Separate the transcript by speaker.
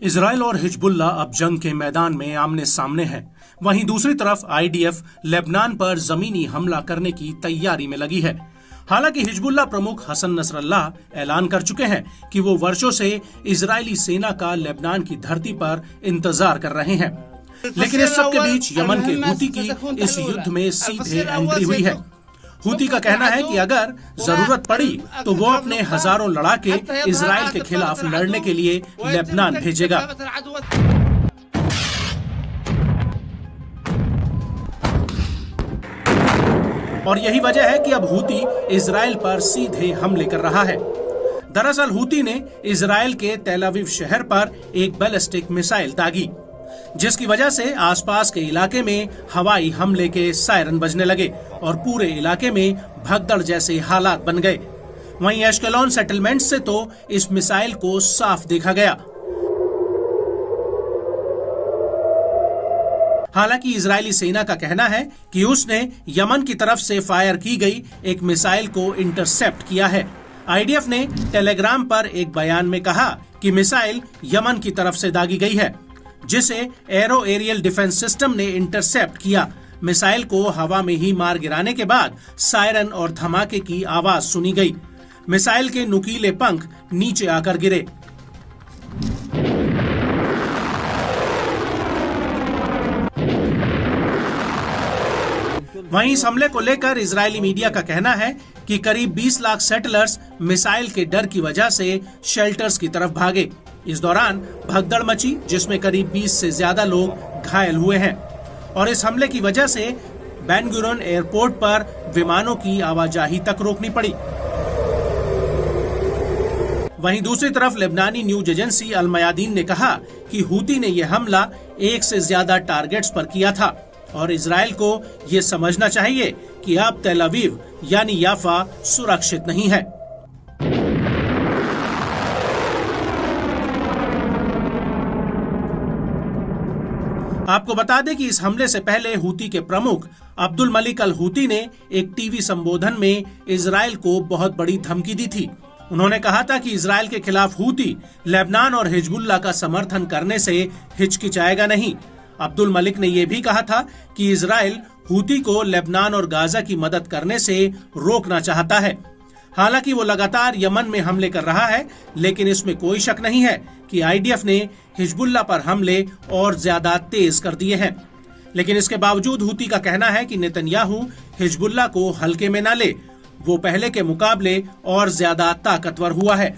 Speaker 1: Israel और Hezbollah अब जंग के मैदान में आमने सामने हैं। वहीं दूसरी तरफ आईडीएफ लेबनान पर जमीनी हमला करने की तैयारी में लगी है। हालांकि हिजबुल्लाह प्रमुख हसन नसरल्लाह ऐलान कर चुके हैं कि वो वर्षों से इजरायली सेना का लेबनान की धरती पर इंतजार कर रहे हैं। लेकिन इस सब के बीच यमन के हूती की इस युद्ध में सीधे एंट्री हुई है। हूती का कहना है कि अगर जरूरत पड़ी तो वो अपने हजारों लड़ाके इजराइल के खिलाफ लड़ने के लिए लेबनान भेजेगा। और यही वजह है कि अब हूती इजराइल पर सीधे हमले कर रहा है। दरअसल हूती ने इजराइल के तेल अवीव शहर पर एक बैलिस्टिक मिसाइल दागी, जिसकी वजह से आसपास के इलाके में हवाई हमले के सायरन बजने लगे और पूरे इलाके में भगदड़ जैसे हालात बन गए। वहीं एश्केलॉन सेटलमेंट से तो इस मिसाइल को साफ देखा गया। हालांकि इजरायली सेना का कहना है कि उसने यमन की तरफ से फायर की गई एक मिसाइल को इंटरसेप्ट किया है। आईडीएफ ने टेलीग्राम पर एक बयान में कहा कि मिसाइल यमन की तरफ से दागी गई है, जिसे एरो एरियल डिफेंस सिस्टम ने इंटरसेप्ट किया। मिसाइल को हवा में ही मार गिराने के बाद सायरन और धमाके की आवाज सुनी गई। मिसाइल के नुकीले पंख नीचे आकर गिरे। वहीं इस हमले को लेकर इजरायली मीडिया का कहना है कि करीब 20 लाख सेटलर्स मिसाइल के डर की वजह से शेल्टर्स की तरफ भागे। इस दौरान भगदड़ मची, जिसमें करीब 20 से ज्यादा लोग घायल हुए हैं और इस हमले की वजह से बेन गुरियन एयरपोर्ट पर विमानों की आवाजाही तक रोकनी पड़ी। वहीं दूसरी तरफ लेबनानी न्यूज एजेंसी अल मयादीन ने कहा कि हूती ने यह हमला एक से ज्यादा टारगेट्स पर किया था और इजराइल को यह समझना चाहिए कि अब तेल अवीव यानी याफा सुरक्षित नहीं है। आपको बता दें कि इस हमले से पहले हूती के प्रमुख अब्दुल मलिक अल हूती ने एक टीवी संबोधन में इजराइल को बहुत बड़ी धमकी दी थी। उन्होंने कहा था कि इजराइल के खिलाफ हूती लेबनान और हिजबुल्लाह का समर्थन करने से हिचकिचाएगा नहीं। अब्दुल मलिक ने यह भी कहा था कि इजराइल हूती को लेबनान और गाजा की मदद करने से रोकना चाहता है। हालांकि वो लगातार यमन में हमले कर रहा है, लेकिन इसमें कोई शक नहीं है कि आईडीएफ ने हिजबुल्लाह पर हमले और ज्यादा तेज कर दिए हैं। लेकिन इसके बावजूद हूती का कहना है कि नेतन्याहू हिजबुल्लाह को हल्के में न ले, वो पहले के मुकाबले और ज्यादा ताकतवर हुआ है।